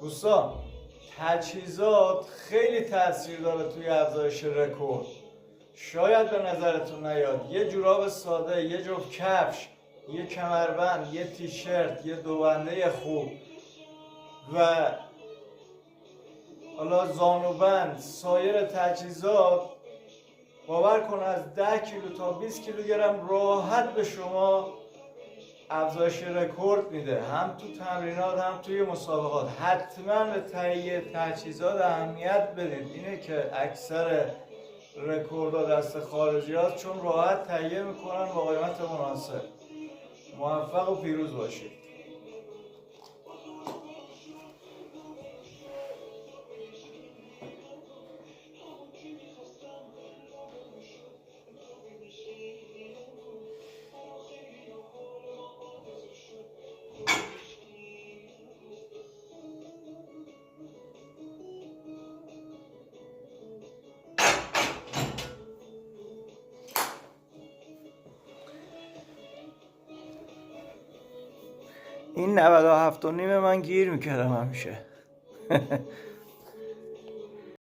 دوستان، تجهیزات خیلی تاثیر داره توی افزایش رکورد. شاید به نظرتون نیاد یه جوراب ساده، یه جفت کفش، یه کمربند، یه تیشرت، یه دوبنده خوب و حالا زانوبند، سایر تجهیزات باور کن از 10 کیلو تا 20 کیلوگرم راحت به شما افزایش رکورد میده، هم تو تمرینات هم توی مسابقات. حتما به تهیه تجهیزات اهمیت بدید. اینه که اکثر رکوردها دست خارجی هست، چون راحت تهیه میکنن با قیمت مناسب. موفق و پیروز باشید. این 97 و نیم من گیر میکردم همیشه